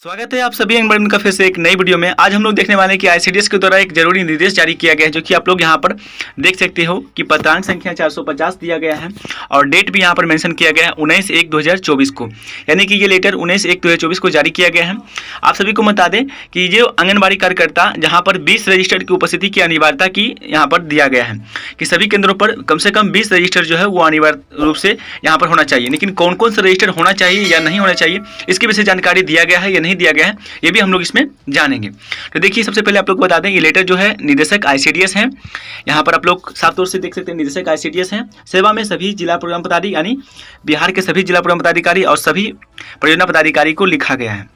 स्वागत है आप सभी अंगबड़न का फिर से एक नई वीडियो में। आज हम लोग देखने वाले हैं कि आईसीडीएस के द्वारा एक जरूरी निर्देश जारी किया गया है, जो कि आप लोग यहाँ पर देख सकते हो कि पत्रांक संख्या 450 दिया गया है और डेट भी यहाँ पर मेंशन किया गया है 19/1/2024 को, यानी कि ये लेटर 19/1/2024 को जारी किया गया है। आप सभी को बता दें कि ये आंगनबाड़ी कार्यकर्ता जहाँ पर 20 रजिस्टर्ड की उपस्थिति की अनिवार्यता की यहाँ पर दिया गया है कि सभी केंद्रों पर कम से कम 20 रजिस्टर जो है वो अनिवार्य रूप से यहाँ पर होना चाहिए। लेकिन कौन कौन से रजिस्टर होना चाहिए या नहीं होना चाहिए, इसके विषय जानकारी दिया गया है या नहीं दिया गया है, ये भी हम लोग इसमें जानेंगे। तो देखिए, सबसे पहले आप लोग बता दें, ये लेटर जो है निदेशक आईसीडीएस है। यहाँ पर आप लोग साफ तौर से देख सकते हैं निदेशक आईसीडीएस है। सेवा में सभी जिला प्रोग्राम पदाधिकारी यानी बिहार के सभी जिला प्रोग्राम पदाधिकारी और सभी परियोजना पदाधिकारी को लिखा गया है।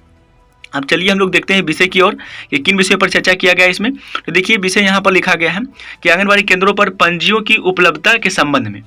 अब चलिए हम लोग देखते हैं विषय की ओर कि किन विषयों पर चर्चा किया गया है इसमें। तो देखिए, विषय यहाँ पर लिखा गया है कि आंगनबाड़ी केंद्रों पर पंजियों की उपलब्धता के संबंध में,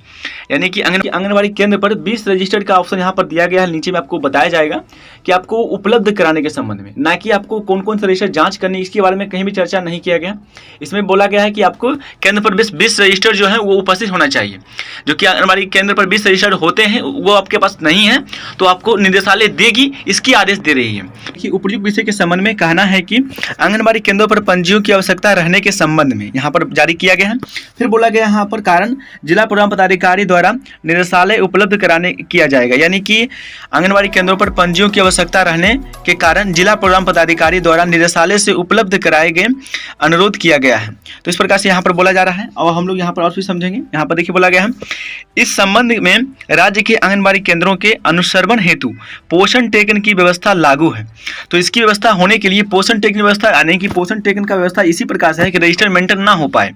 यानी कि आंगनबाड़ी केंद्र पर 20 रजिस्टर्ड का ऑप्शन यहाँ पर दिया गया है। नीचे में आपको बताया जाएगा कि आपको उपलब्ध कराने के संबंध में, ना कि आपको कौन कौन से रजिस्टर जाँच करनी, इसके बारे में कहीं भी चर्चा नहीं किया गया। इसमें बोला गया है कि आपको केंद्र पर 20 रजिस्टर जो है वो उपस्थित होना चाहिए। जो कि आंगनबाड़ी केंद्र पर 20 रजिस्टर होते हैं वो आपके पास नहीं है तो आपको निदेशालय देगी, इसकी आदेश दे रही है। उपयुक्त विषय के संबंध में कहना है कि आंगनबाड़ी केंद्रों पर पंजियों की आवश्यकता रहने के संबंध में यहाँ पर जारी किया गया है। फिर बोला गया यहाँ पर कारण जिला प्रोग्राम पदाधिकारी द्वारा निदेशालय उपलब्ध कराने किया जाएगा, यानी कि आंगनबाड़ी केंद्रों पर पंजियों की आवश्यकता रहने के कारण जिला प्रोग्राम पदाधिकारी द्वारा निदेशालय से उपलब्ध कराए गए अनुरोध किया गया है। तो इस प्रकार से यहाँ पर बोला जा रहा है और हम लोग यहाँ पर और भी समझेंगे। यहाँ पर देखिए बोला गया है, इस संबंध में राज्य के आंगनबाड़ी केंद्रों के अनुश्रवण हेतु पोषण टेकन की व्यवस्था लागू है। तो इसकी व्यवस्था होने के लिए पोषण टेकन व्यवस्था, यानी कि पोषण टेकन का व्यवस्था इसी प्रकार से है कि रजिस्टर मेंटेन ना हो पाए,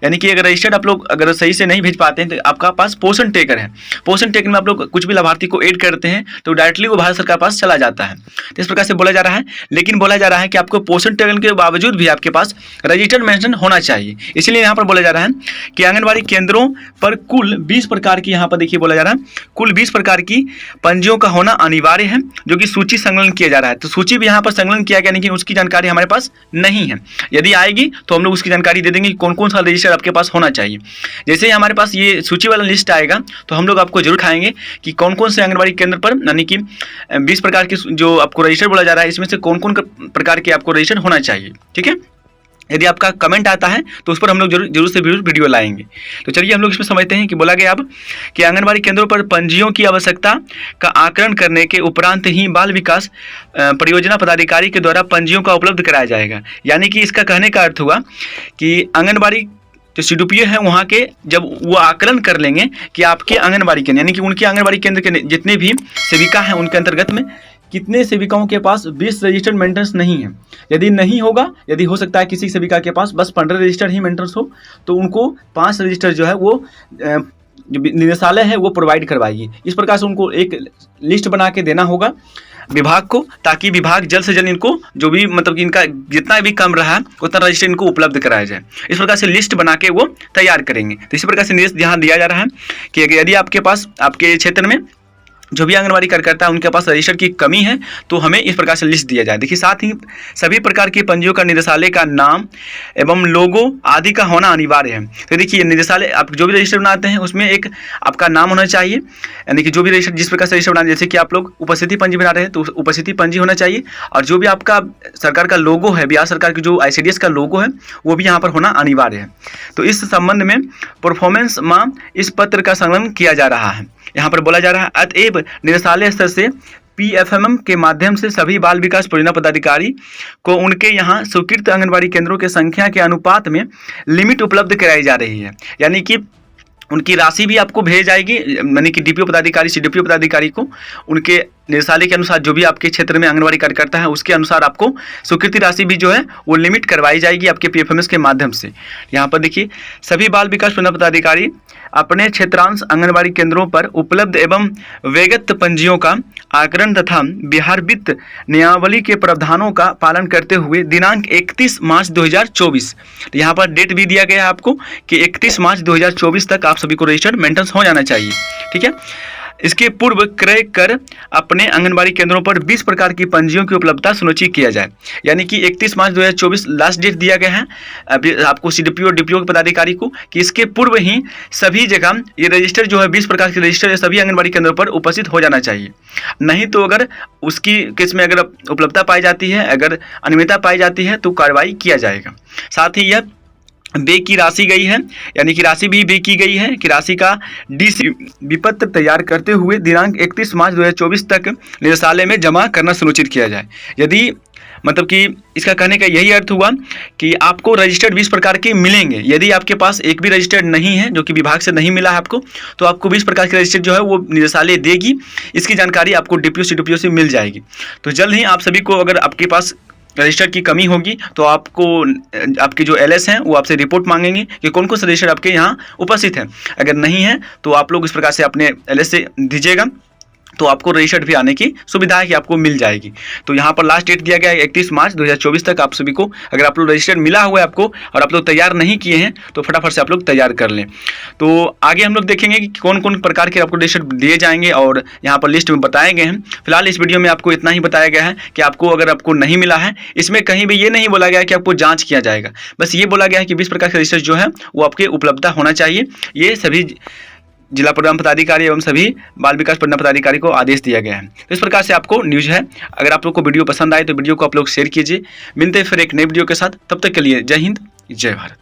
यानी कि अगर रजिस्टर्ड आप लोग अगर सही से नहीं भेज पाते हैं तो आपका पास पोषण टेकर है। पोषण टेकन में आप लोग कुछ भी लाभार्थी को ऐड करते हैं तो डायरेक्टली वो भारत सरकार पास चला जाता है। तो इस प्रकार से बोला जा रहा है, लेकिन बोला जा रहा है कि आपको पोषण टेकन के बावजूद भी आपके पास रजिस्टर मेंशन होना चाहिए। इसलिए यहाँ पर बोला जा रहा है कि आंगनबाड़ी केंद्रों पर कुल 20 प्रकार की, यहाँ पर देखिए बोला जा रहा है कुल 20 प्रकार की पंजियों का होना अनिवार्य है, जो कि सूची संकलन किया जा रहा है। तो सूची भी यहाँ पर संकलन किया गया, लेकिन उसकी जानकारी हमारे पास नहीं है। यदि आएगी तो हम लोग उसकी जानकारी दे देंगे कि कौन कौन सा रजिस्टर आपके पास होना चाहिए। जैसे ही हमारे पास ये सूची वाला लिस्ट आएगा तो हम लोग आपको जरूर खाएंगे कि कौन कौन से आंगनबाड़ी केंद्र पर, यानी कि 20 प्रकार के जो आपको रजिस्टर बोला जा रहा है, इसमें से कौन कौन प्रकार के आपको रजिस्टर होना चाहिए। ठीक है, यदि आपका कमेंट आता है तो उस पर हम लोग जरूर से वीडियो लाएंगे। तो चलिए हम लोग इसमें समझते हैं कि बोला गया अब कि आंगनबाड़ी केंद्रों पर पंजियों की आवश्यकता का आकलन करने के उपरांत ही बाल विकास परियोजना पदाधिकारी के द्वारा पंजियों का उपलब्ध कराया जाएगा। यानी कि इसका कहने का अर्थ हुआ कि आंगनबाड़ी जो सीडीपीओ है वहाँ के जब वो आकलन कर लेंगे कि आपके आंगनबाड़ी केंद्र, यानी कि उनके आंगनबाड़ी केंद्र के जितने भी सेविका हैं उनके अंतर्गत में कितने सेविकाओं के पास 20 रजिस्टर्ड मेंटेनेंस नहीं है। यदि नहीं होगा, यदि हो सकता है किसी सेविका के पास बस 15 रजिस्टर ही मेंटेनेंस हो, तो उनको 5 रजिस्टर जो है वो जो निदेशालय है वो प्रोवाइड करवाएगी। इस प्रकार से उनको एक लिस्ट बना के देना होगा विभाग को, ताकि विभाग जल्द से जल्द इनको जो भी मतलब कि इनका जितना भी कम रहा उतना रजिस्टर इनको उपलब्ध कराया जाए। इस प्रकार से लिस्ट बना के वो तैयार करेंगे। तो इसी प्रकार से निर्देश यहाँ दिया जा रहा है कि यदि आपके पास आपके क्षेत्र में जो भी आंगनबाड़ी कार्यकर्ता है उनके पास रजिस्टर की कमी है तो हमें इस प्रकार से लिस्ट दिया जाए। देखिए, साथ ही सभी प्रकार की पंजियों का निदेशालय का नाम एवं लोगो आदि का होना अनिवार्य है। तो देखिए, निदेशालय आप जो भी रजिस्टर बनाते हैं उसमें एक आपका नाम होना चाहिए, यानी कि जो भी रजिस्टर जिस प्रकार से रजिस्टर बनाते हैं, जैसे कि आप लोग उपस्थिति पंजी बना रहे हैं तो उपस्थिति पंजी होना चाहिए, और जो भी आपका सरकार का लोगो है, बिहार सरकार की जो आईसीडीएस का लोगो है वो भी यहाँ पर होना अनिवार्य है। तो इस संबंध में परफॉर्मेंस में इस पत्र का संकलन किया जा रहा है। यहाँ पर बोला जा रहा है, अतएव निदेशालय स्तर से पीएफएमएम के माध्यम से सभी बाल विकास परियोजना पदाधिकारी को उनके यहाँ स्वीकृत आंगनबाड़ी केंद्रों की संख्या के अनुपात में लिमिट उपलब्ध कराई जा रही है। यानी कि उनकी राशि भी आपको भेज जाएगी, यानी कि डीपीओ पदाधिकारी सीडीपीओ पदाधिकारी को उनके निदेशालय के अनुसार जो भी आपके क्षेत्र में आंगनबाड़ी कार्यकर्ता है उसके अनुसार आपको स्वीकृति राशि भी जो है वो लिमिट करवाई जाएगी आपके पीएफएमएस के माध्यम से। यहाँ पर देखिए, सभी बाल विकास परियोजना पदाधिकारी अपने क्षेत्रांश आंगनबाड़ी केंद्रों पर उपलब्ध एवं व्यक्तिगत पंजियों का आकलन तथा बिहार वित्त नियमावली के प्रावधानों का पालन करते हुए दिनांक 31 मार्च 2024, यहाँ पर डेट भी दिया गया है आपको कि 31 मार्च 2024 तक आप सभी को रजिस्टर्ड मेंटेनेंस हो जाना चाहिए। ठीक है, इसके पूर्व क्रय कर अपने आंगनबाड़ी केंद्रों पर 20 प्रकार की पंजियों की उपलब्धता सुनिश्चित किया जाए। यानी कि 31 मार्च 2024 लास्ट डेट दिया गया है अभी आपको CDPO और DPO के पदाधिकारी को कि इसके पूर्व ही सभी जगह ये रजिस्टर जो है 20 प्रकार के रजिस्टर सभी आंगनबाड़ी केंद्रों पर उपस्थित हो जाना चाहिए। नहीं तो अगर उसकी केस में अगर उपलब्धता पाई जाती है, अगर अनियमितता पाई जाती है तो कार्रवाई किया जाएगा। साथ ही यह बे की राशि गई है, यानी कि राशि भी बे की गई है कि राशि का DC विपत्र तैयार करते हुए दिनांक 31 मार्च 2024 तक निदेशालय में जमा करना सुनिश्चित किया जाए। यदि मतलब कि इसका कहने का यही अर्थ हुआ कि आपको रजिस्टर्ड 20 प्रकार के मिलेंगे। यदि आपके पास एक भी रजिस्टर्ड नहीं है, जो कि विभाग से नहीं मिला है आपको, तो आपको 20 प्रकार के रजिस्टर्ड जो है वो निदेशालय देगी। इसकी जानकारी आपको DPO CDPO से मिल जाएगी। तो जल्द ही आप सभी को, अगर आपके पास रजिस्टर की कमी होगी तो आपको आपके जो LS हैं वो आपसे रिपोर्ट मांगेंगे कि कौन कौन सा रजिस्टर आपके यहाँ उपस्थित है। अगर नहीं है तो आप लोग इस प्रकार से अपने LS से दीजिएगा, तो आपको रजिस्टर्ड भी आने की सुविधा है कि आपको मिल जाएगी। तो यहाँ पर लास्ट डेट दिया गया है 31 मार्च 2024 तक। आप सभी को अगर आप लोग रजिस्टर्ड मिला हुआ है आपको और आप लोग तैयार नहीं किए हैं तो फटाफट से आप लोग तैयार कर लें। तो आगे हम लोग देखेंगे कि कौन कौन प्रकार के आपको रजिस्टर्ड दिए जाएंगे और यहाँ पर लिस्ट में बताए गए हैं। फिलहाल इस वीडियो में आपको इतना ही बताया गया है कि आपको अगर आपको नहीं मिला है, इसमें कहीं भी ये नहीं बोला गया है कि आपको जाँच किया जाएगा। बस ये बोला गया है कि 20 प्रकार के रजिस्टर्ड जो है वो आपके उपलब्ध होना चाहिए। ये सभी जिला परिवहन पदाधिकारी एवं सभी बाल विकास परिवहन पदाधिकारी को आदेश दिया गया है। तो इस प्रकार से आपको न्यूज़ है। अगर आप लोग को वीडियो पसंद आए तो वीडियो को आप लोग शेयर कीजिए। मिलते हैं फिर एक नई वीडियो के साथ, तब तक के लिए जय हिंद, जय भारत।